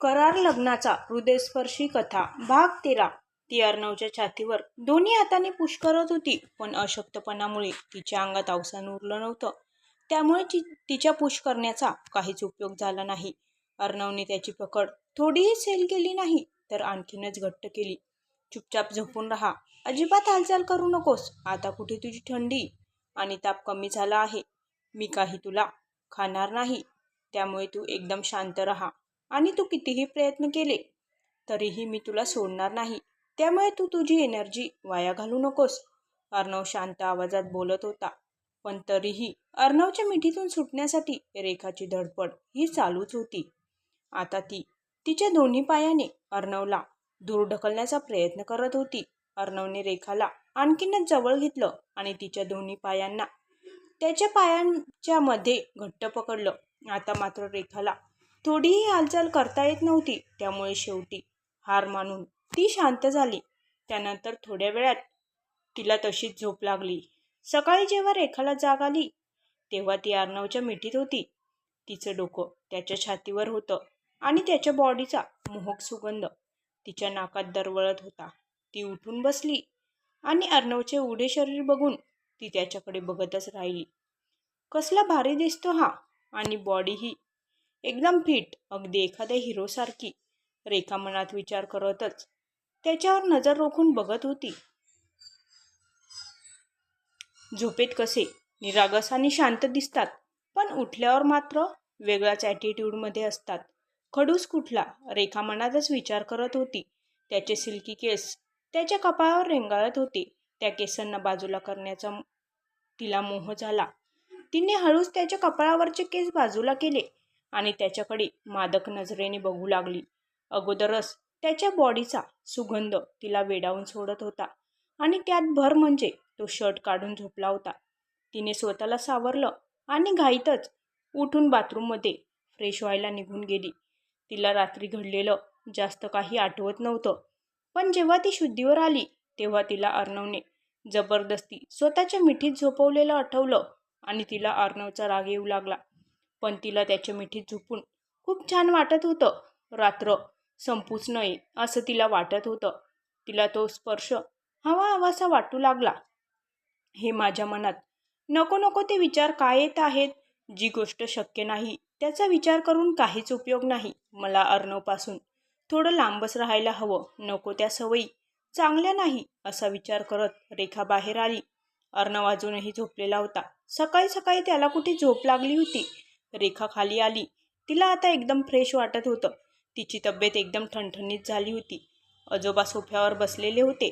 करार लग्नाचा हृदयस्पर्शी कथा भाग 13। ती अर्णवच्या छातीवर दोन्ही हातांनी पुश करत होती, पण अशक्तपणामुळे तिच्या अंगात अवसान उरलं नव्हतं. त्यामुळे तिच्या पुश करण्याचा काहीच उपयोग झाला नाही. अर्णवने त्याची पकड थोडीही सैल केली नाही, तर आणखीनच घट्ट केली. चुपचाप झोपून राहा, अजिबात हालचाल करू नकोस. आता कुठे तुझी थंडी आणि ताप कमी झाला आहे. मी काही तुला खाणार नाही, त्यामुळे तू एकदम शांत राहा. आणि तू कितीही प्रयत्न केले तरीही मी तुला सोडणार नाही, त्यामुळे तू तुझी एनर्जी वाया घालू नकोस. अर्णव शांत आवाजात बोलत होता, पण तरीही अर्णवच्या मिठीतून सुटण्यासाठी रेखाची धडपड ही चालूच होती. आता ती तिच्या दोन्ही पायाने अर्णवला दूर ढकलण्याचा प्रयत्न करत होती. अर्णवने रेखाला आणखीनच जवळ घेतलं आणि तिच्या दोन्ही पायांना त्याच्या पायांच्या मध्ये घट्ट पकडलं. आता मात्र रेखाला थोडीही हालचाल करता येत नव्हती, त्यामुळे शेवटी हार मानून ती शांत झाली. त्यानंतर थोड्या वेळात तिला तशीच झोप लागली. सकाळी जेव्हा रेखाला जाग आली तेव्हा ती अर्णवच्या मिठीत होती. तिचं डोकं त्याच्या छातीवर होतं आणि त्याच्या बॉडीचा मोहक सुगंध तिच्या नाकात दरवळत होता. ती उठून बसली आणि अर्णवचे उडे शरीर बघून ती त्याच्याकडे बघतच राहिली. कसला भारी दिसतो हा, आणि बॉडीही एकदम फिट, अगदी एखाद्या हिरोसारखी. रेखा मनात विचार करतच त्याच्यावर नजर रोखून बघत होती. झोपेत कसे निरागस आणि शांत दिसतात, पण उठल्यावर मात्र वेगळाच ॲटिट्यूडमध्ये असतात. खडूस कुठला, रेखा मनातच विचार करत होती. त्याचे सिल्की केस त्याच्या कपाळावर रेंगाळत होते. त्या केसांना बाजूला करण्याचा तिला मोह झाला. तिने हळूच त्याच्या कपाळावरचे केस बाजूला केले आणि त्याच्याकडे मादक नजरेने बघू लागली. अगोदरच त्याच्या बॉडीचा सुगंध तिला वेडावून सोडत होता आणि त्यात भर म्हणजे तो शर्ट काढून झोपला होता. तिने स्वतःला सावरलं आणि घाईतच उठून बाथरूममध्ये फ्रेश व्हायला निघून गेली. तिला रात्री घडलेलं जास्त काही आठवत नव्हतं, पण जेव्हा ती शुद्धीवर आली तेव्हा तिला अर्णवने जबरदस्ती स्वतःच्या मिठीत झोपवलेलं आठवलं आणि तिला अर्णवचा राग येऊ लागला. पण तिला त्याच्या मिठीत झोपून खूप छान वाटत होतं. रात्र संपूच नये असं तिला वाटत होतं. तिला तो स्पर्श हवा हवासा वाटू लागला. हे माझ्या मनात नको नको ते विचार काय येत आहेत. जी गोष्ट शक्य नाही त्याचा विचार करून काहीच उपयोग नाही. मला अर्णवपासून थोडं लांबच राहायला हवं. नको त्या सवयी चांगल्या नाही असा विचार करत रेखा बाहेर आली. अर्णव अजूनही झोपलेला होता. सकाळी सकाळी त्याला कुठे झोप लागली होती. रेखा खाली आली. तिला आता एकदम फ्रेश वाटत होतं. तिची तब्येत एकदम ठणठणीत झाली होती. आजोबा सोफ्यावर बसलेले होते.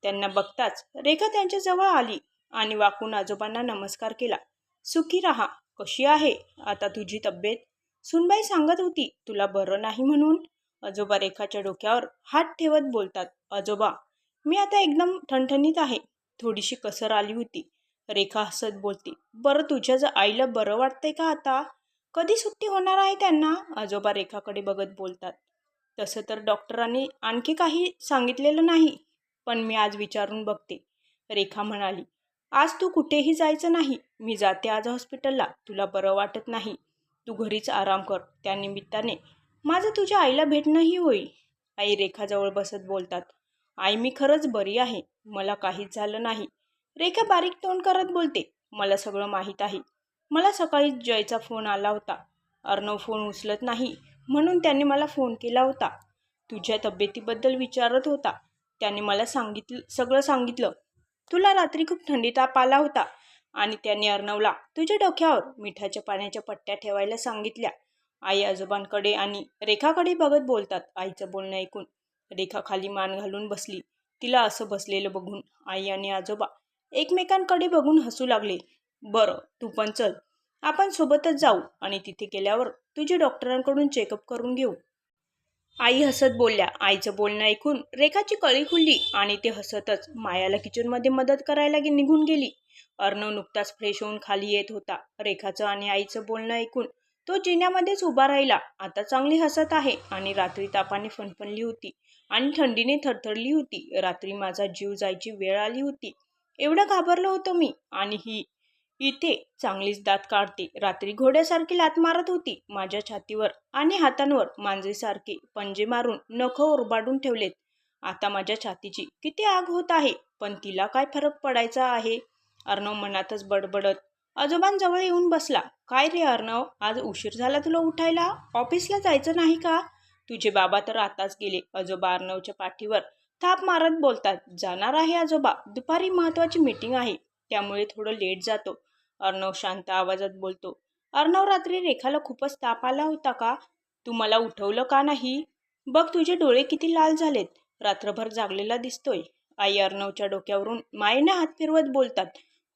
त्यांना बघताच रेखा त्यांच्याजवळ आली आणि वाकून आजोबांना नमस्कार केला. सुखी राहा, कशी आहे आता तुझी तब्येत? सुनबाई सांगत होती तुला बरं नाही म्हणून. आजोबा रेखाच्या डोक्यावर हात ठेवत बोलतात. आजोबा, मी आता एकदम ठणठणीत आहे. थोडीशी कसर आली होती. रेखा हसत बोलते. बरं, तुझ्या आईला बरं वाटतंय का आता? कधी सुट्टी होणार आहे त्यांना? आजोबा रेखाकडे बघत बोलतात. तसं तर डॉक्टरांनी आणखी काही सांगितलेलं नाही, पण मी आज विचारून बघते, रेखा म्हणाली. आज तू कुठेही जायचं नाही. मी जाते आज हॉस्पिटलला. तुला बरं वाटत नाही, तू घरीच आराम कर. त्यानिमित्ताने माझं तुझ्या आईला भेटणंही होईल. आई रेखाजवळ बसत बोलतात. आई, मी खरंच बरी आहे. मला काहीच झालं नाही. रेखा बारीक तोंड करत बोलते. मला सगळं माहीत आहे. मला सकाळी जयचा फोन आला होता. अर्णव फोन उचलत नाही म्हणून त्याने मला फोन केला होता. तुझ्या तब्येतीबद्दल विचारत होता. त्याने मला सगळं सांगितलं. तुला रात्री खूप थंडी ताप आला होता आणि त्याने अर्णवला तुझ्या डोक्यावर मिठाच्या पाण्याच्या पट्ट्या ठेवायला सांगितल्या. आई आजोबांकडे आणि रेखाकडे बघत बोलतात. आईचं बोलणं ऐकून रेखा खाली मान घालून बसली. तिला असं बसलेलं बघून आई आणि आजोबा एकमेकांकडे बघून हसू लागले. बरं, तू पण चल, आपण सोबतच जाऊ आणि तिथे गेल्यावर तुझे डॉक्टरांकडून चेकअप करून घेऊ. आई हसत बोलल्या. आईचं बोलणं ऐकून रेखाची कळी खुलली आणि ते हसतच मायाला किचनमध्ये मदत करायला निघून गेली. अर्णव नुकताच फ्रेश होऊन खाली येत होता. रेखाचं आणि आईचं बोलणं ऐकून तो जिन्यामध्येच उभा राहिला. आता चांगली हसत आहे आणि रात्री तापाने फणफणली होती आणि थंडीने थरथरली होती. रात्री माझा जीव जायची वेळ आली होती. एवढं घाबरलो होतो मी, आणि ही इथे चांगलीच दात काढते. रात्री घोड्यासारखी लात मारत होती. माझ्या छातीवर आणि हातांवर मांजरीसारखे पंजे मारून नखं ओरबाडून ठेवलेत. आता माझ्या छातीची किती आग होत आहे, पण तिला काय फरक पडायचा आहे? अर्णव मनातच बडबडत आजोबांजवळ येऊन बसला. काय रे अर्णव, आज उशीर झाला तुला उठायला? ऑफिसला जायचं नाही का? तुझे बाबा तर आताच गेले. आजोबा अर्णवच्या पाठीवर थाप मारत बोलतात. जाणार आहे आजोबा, दुपारी महत्वाची मीटिंग आहे, त्यामुळे थोडं लेट जातो. अर्णव शांत आवाजात बोलतो. अर्णव, रात्री रेखाला खूपच ताप आला होता का? तू मला उठवलं का नाही? बघ तुझे डोळे किती लाल झालेत. रात्रभर जागलेला दिसतोय. आई अर्णवच्या डोक्यावरून मायेने हात फिरवत बोलतात.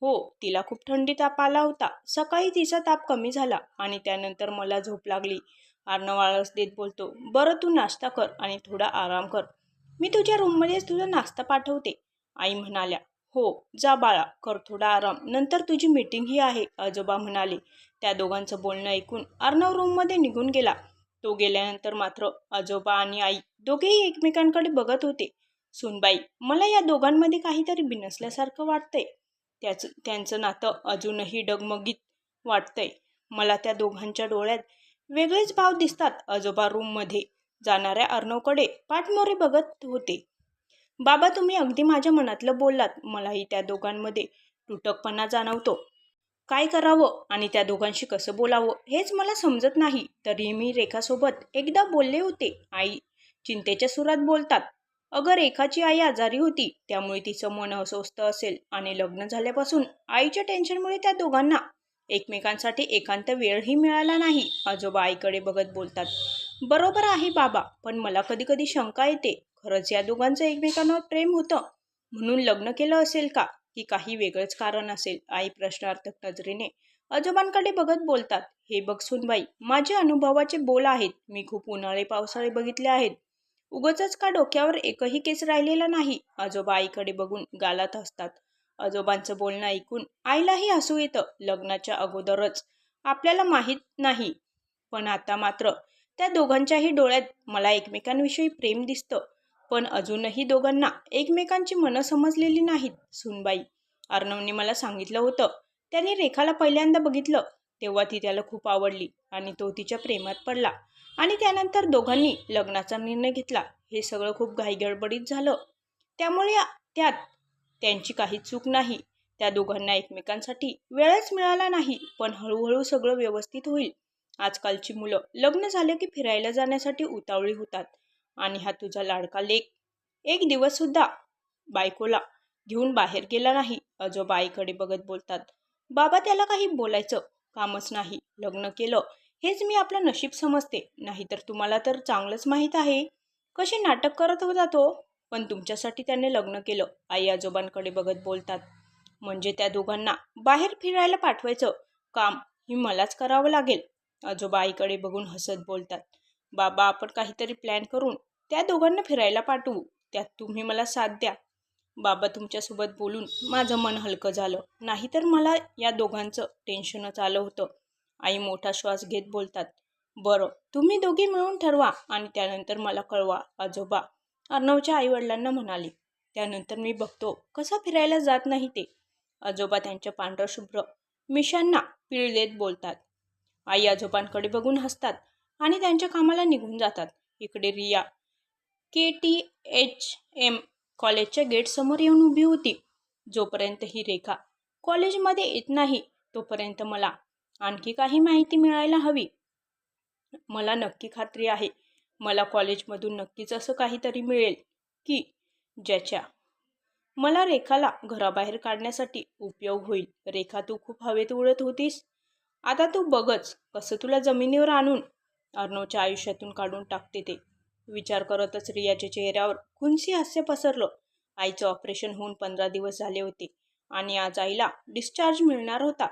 हो, तिला खूप थंडी ताप आला होता. सकाळी तिचा ताप कमी झाला आणि त्यानंतर मला झोप लागली. अर्णव आळस देत बोलतो. बरं, तू नाश्ता कर आणि थोडा आराम कर. मी तुझ्या रूममध्येच तुझा नाश्ता पाठवते. आई म्हणाल्या. हो, जा बाळा, कर थोडा आराम, नंतर तुझी मीटिंगही आहे, आजोबा म्हणाले. त्या दोघांचं बोलणं ऐकून अर्णव रूममध्ये निघून गेला. तो गेल्यानंतर मात्र आजोबा आणि आई दोघेही एकमेकांकडे बघत होते. सुनबाई, मला या दोघांमध्ये काहीतरी बिनसल्यासारखं वाटतंय. त्यांचं नातं अजूनही डगमगीत वाटतंय. मला त्या दोघांच्या डोळ्यात वेगळेच भाव दिसतात. आजोबा रूममध्ये जाणाऱ्या अर्णवकडे पाठमोरे बघत होते. बाबा, तुम्ही अगदी माझ्या मनातलं बोललात. मलाही त्या दोघांमध्ये तुटकपणा जाणवतो. काय करावं आणि त्या दोघांशी कसं बोलावं हेच मला समजत नाही. तरी मी रेखासोबत एकदा बोलले होते. आई चिंतेच्या सुरात बोलतात. अगं, रेखाची आई आजारी होती, त्यामुळे तिचं मन अस्वस्थ असेल आणि लग्न झाल्यापासून आईच्या टेन्शनमुळे त्या दोघांना एकमेकांसाठी एकांत वेळही मिळाला नाही. आजोबा आईकडे बघत बोलतात. बरोबर आहे बाबा, पण मला कधी कधी शंका येते. खरंच या दोघांचं एकमेकांवर प्रेम होतं म्हणून लग्न केलं असेल का, की काही वेगळंच कारण असेल? आई प्रश्नार्थक नजरेने आजोबांकडे बघत बोलतात. हे बघ सुनबाई, माझे अनुभवाचे बोल आहेत. मी खूप उन्हाळे पावसाळे बघितले आहेत. उगाचच का डोक्यावर एकही केस राहिलेला नाही. आजोबा आईकडे बघून गालात हसतात. आजोबांचं बोलणं ऐकून आईलाही हसू येतं. लग्नाच्या अगोदरच आपल्याला माहीत नाही, पण आता मात्र त्या दोघांच्याही डोळ्यात मला एकमेकांविषयी प्रेम दिसतं. पण अजूनही दोघांना एकमेकांची मनं समजलेली नाहीत. सुनबाई, अर्णवने मला सांगितलं होतं, त्याने रेखाला पहिल्यांदा बघितलं तेव्हा ती त्याला खूप आवडली आणि तो तिच्या प्रेमात पडला आणि त्यानंतर दोघांनी लग्नाचा निर्णय घेतला. हे सगळं खूप घाईगडबडीत झालं, त्यामुळे त्यात त्यांची काही चूक नाही. त्या दोघांना एकमेकांसाठी वेळच मिळाला नाही, पण हळूहळू सगळं व्यवस्थित होईल. आजकालची मुलं लग्न झाले की फिरायला जाण्यासाठी उतावळी होतात आणि हा तुझा लाडका लेक एक दिवस सुद्धा बायकोला घेऊन बाहेर गेला नाही. आजोबा आईकडे बघत बोलतात. बाबा, त्याला काही बोलायचं कामच नाही. लग्न केलं हेच मी आपलं नशीब समजते. नाहीतर तुम्हाला तर चांगलंच माहीत आहे कसे नाटक करत होता तो. पण तुमच्यासाठी त्याने लग्न केलं. आई आजोबांकडे बघत बोलतात. म्हणजे त्या दोघांना बाहेर फिरायला पाठवायचं काम ही मलाच करावं लागेल. आजोबा आईकडे बघून हसत बोलतात. बाबा, आपण काहीतरी प्लॅन करून त्या दोघांना फिरायला पाठवू. त्यात तुम्ही मला साथ द्या. बाबा, तुमच्यासोबत बोलून माझं मन हलकं झालं. नाहीतर मला या दोघांचं टेन्शनच आलं होतं. आई मोठा श्वास घेत बोलतात. बरं, तुम्ही दोघी मिळून ठरवा आणि त्यानंतर मला कळवा. आजोबा अर्णवच्या आईवडिलांना म्हणाले. त्यानंतर मी बघतो कसा फिरायला जात नाही ते. आजोबा त्यांच्या पांढरशुभ्र मिशांना पीळ देत बोलतात. आई आजोबांकडे बघून हसतात आणि त्यांच्या कामाला निघून जातात. इकडे रिया KTHM कॉलेजच्या गेटसमोर येऊन उभी होती. जोपर्यंत ही रेखा कॉलेजमध्ये येत नाही तोपर्यंत मला आणखी काही माहिती मिळायला हवी. मला नक्की खात्री आहे, मला कॉलेजमधून नक्कीच असं काहीतरी मिळेल की ज्याच्या मला रेखाला घराबाहेर काढण्यासाठी उपयोग होईल. रेखा, तू खूप हवेत उडत होतीस, आता तू बघच कसं तुला जमिनीवर आणून अर्णवच्या आयुष्यातून काढून टाकते ते. विचार करतच रियाच्या चेहऱ्यावर खुनसी हास्य पसरलं. आईचं ऑपरेशन होऊन 15 दिवस झाले होते आणि आज आईला डिस्चार्ज मिळणार होता.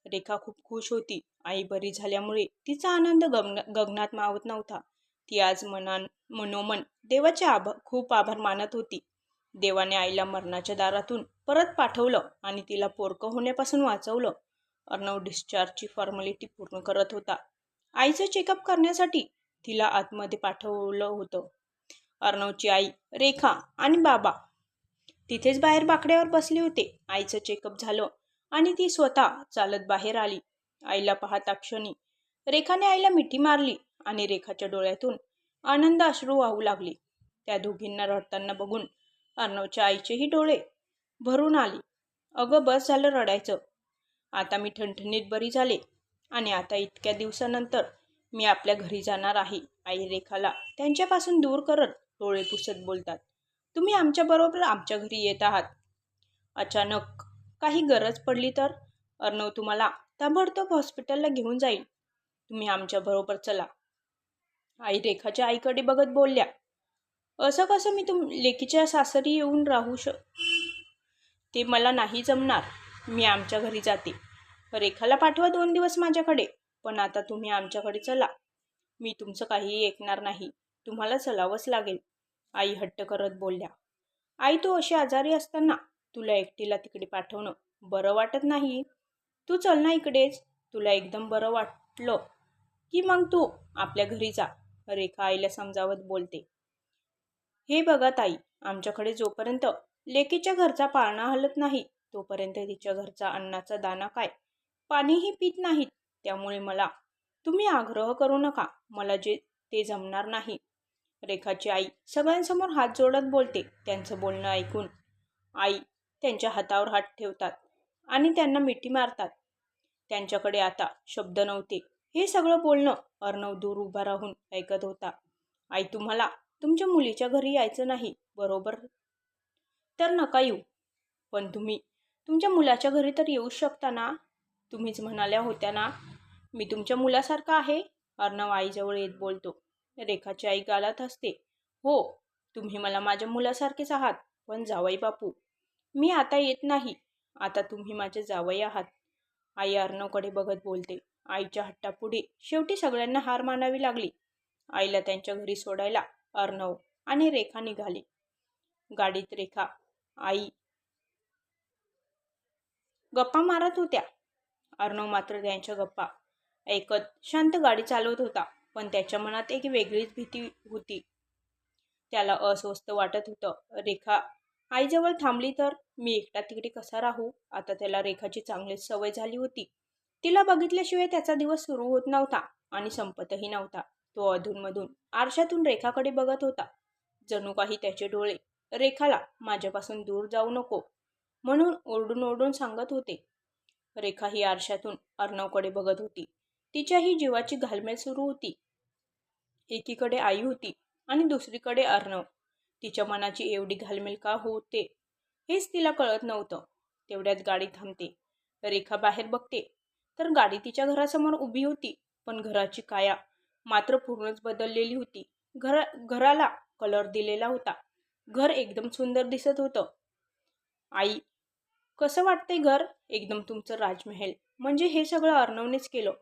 रेखा खूप खुश होती. आई बरी झाल्यामुळे तिचा आनंद गगनात मावत नव्हता. ती आज मनोमन देवाचे खूप आभार मानत होती. देवाने आईला मरणाच्या दारातून परत पाठवलं आणि तिला पोरकं होण्यापासून वाचवलं. अर्णव डिस्चार्जची फॉर्मॅलिटी पूर्ण करत होता. आईचं चेकअप करण्यासाठी तिला आतमध्ये पाठवलं होतं. अर्णवची आई, रेखा आणि बाबा तिथेच बाहेर बाकड्यावर बसले होते. आईचं चेकअप झालं आणि ती स्वतः चालत बाहेर आली. आईला पाहता क्षणी रेखाने आईला मिठी मारली आणि रेखाच्या डोळ्यातून आनंद अश्रू वाहू लागले. त्या दोघींना रडताना बघून अर्णवच्या आईचेही डोळे भरून आले. अगं बस झालं रडायचं. आता मी ठणठणीत बरी झाले आणि आता इतक्या दिवसानंतर मी आपल्या घरी जाणार आहे. आई रेखाला त्यांच्यापासून दूर करत डोळे पुसत बोलतात. तुम्ही आमच्याबरोबर आमच्या घरी येत आहात. अचानक काही गरज पडली तर अर्णव तुम्हाला ताबडतोब हॉस्पिटलला घेऊन जाईल. तुम्ही आमच्याबरोबर चला. आई रेखाच्या आईकडे बघत बोलल्या. असं कसं मी लेकीच्या सासरी येऊन राहू ते मला नाही जमणार. मी आमच्या घरी जाते. रेखाला पाठवा 2 दिवस माझ्याकडे. पण आता तुम्ही आमच्याकडे चला. मी तुमचं काहीही ऐकणार नाही. तुम्हाला चलावंच लागेल. आई हट्ट करत बोलल्या. आई तू अशी आजारी असताना तुला एकटीला तिकडे पाठवणं बरं वाटत नाही. तू चल ना इकडेच. तुला एकदम बरं वाटलं की मग तू आपल्या घरी जा. रेखा आईला समजावत बोलते. हे बघा ताई, आमच्याकडे जोपर्यंत लेकीच्या घरचा पाळणा हलत नाही तोपर्यंत तिच्या घरचा अन्नाचा दाना काय पाणीही पित नाहीत. त्यामुळे मला तुम्ही आग्रह करू नका. मला ते जमणार नाही. रेखाची आई सगळ्यांसमोर हात जोडत बोलते. त्यांचं बोलणं ऐकून आई त्यांच्या हातावर हात ठेवतात आणि त्यांना मिठी मारतात. त्यांच्याकडे आता शब्द नव्हते. हे सगळं बोलणं अर्णव दूर उभा राहून ऐकत होता. आई तुम्हाला तुमच्या मुलीच्या घरी यायचं नाही बरोबर तर नका येऊ. पण तुम्ही तुमच्या मुलाच्या घरी तर येऊ शकता ना. तुम्हीच म्हणाल्या होत्या ना मी तुमच्या मुलासारखा आहे. अर्णव आईजवळ येत बोलतो. रेखाची आई गालात हसते. हो तुम्ही मला माझ्या मुलासारखेच आहात. पण जावई बापू मी आता येत नाही. आता तुम्ही माझे जावई आहात. आई अर्णवकडे बघत बोलते. आईच्या हट्टापुढे शेवटी सगळ्यांना हार मानावी लागली. आईला त्यांच्या घरी सोडायला अर्णव आणि रेखा निघाली. गाडीत रेखा आई गप्पा मारत होत्या. अर्णव मात्र त्यांच्या गप्पा ऐकत शांत गाडी चालवत होता. पण त्याच्या मनात एक वेगळीच भीती होती. त्याला अस्वस्थ वाटत होतं. रेखा आईजवळ थांबली तर मी एकटा तिकडे कसा राहू. आता त्याला रेखाची चांगलीच सवय झाली होती. तिला बघितल्याशिवाय त्याचा दिवस सुरू होत नव्हता आणि संपतही नव्हता. तो अधूनमधून आरशातून रेखाकडे बघत होता. जणू काही त्याचे डोळे रेखाला माझ्यापासून दूर जाऊ नको म्हणून ओरडून ओरडून सांगत होते. रेखा ही आरशातून अर्णवकडे बघत होती. तिच्याही जीवाची घालमेल सुरू होती. एकीकडे आई होती आणि दुसरीकडे अर्णव. तिच्या मनाची एवढी घालमेल का होते हेच तिला कळत नव्हतं. तेवढ्यात गाडी थांबते. रेखा बाहेर बघते तर गाडी तिच्या घरासमोर उभी होती. पण घराची काया मात्र पूर्णच बदललेली होती. घराला कलर दिलेला होता. घर एकदम सुंदर दिसत होतं. आई कसं वाटतंय घर. एकदम तुमचं राजमहल. म्हणजे हे सगळं अर्णवनेच केलं.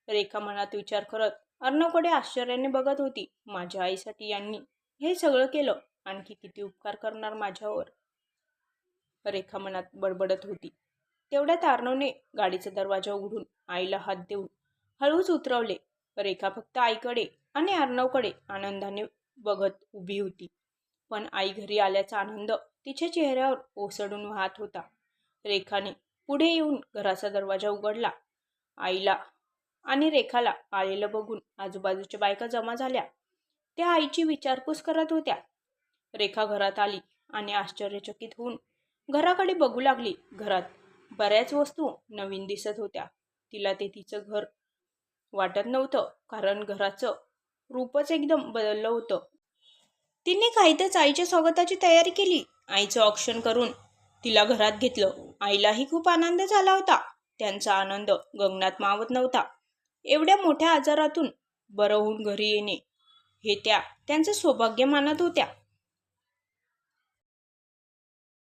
रेखा मनात विचार करत अर्णवकडे आश्चर्याने बघत होती. माझ्या आईसाठी यांनी हे सगळं केलं. आणखी किती उपकार करणार माझ्यावर. रेखा मनात बडबडत होती. तेवढ्यात अर्णवने गाडीचा दरवाजा उघडून आईला हात देऊन हळूच उतरवले. रेखा फक्त आईकडे आणि अर्णवकडे आनंदाने बघत उभी होती. पण आई घरी आल्याचा आनंद तिच्या चेहऱ्यावर ओसडून वाहत होता. रेखाने पुढे येऊन घराचा दरवाजा उघडला. आईला आणि रेखाला आलेलं बघून आजूबाजूच्या बायका जमा झाल्या. त्या आईची विचारपूस करत होत्या. रेखा घरात आली आणि आश्चर्यचकित होऊन घराकडे बघू लागली. घरात बऱ्याच वस्तू नवीन दिसत होत्या. तिला ते तिचं घर वाटत नव्हतं, कारण घराचं रूपच एकदम बदललं होतं. तिने काहीतच आईच्या स्वागताची तयारी केली. आईचं औक्षण करून तिला घरात घेतलं. आईलाही खूप आनंद झाला होता. त्यांचा आनंद गगनात मावत नव्हता. एवढ्या मोठ्या आजारातून बरं होऊन घरी येणे हे त्यांचं सौभाग्य मानत होत्या.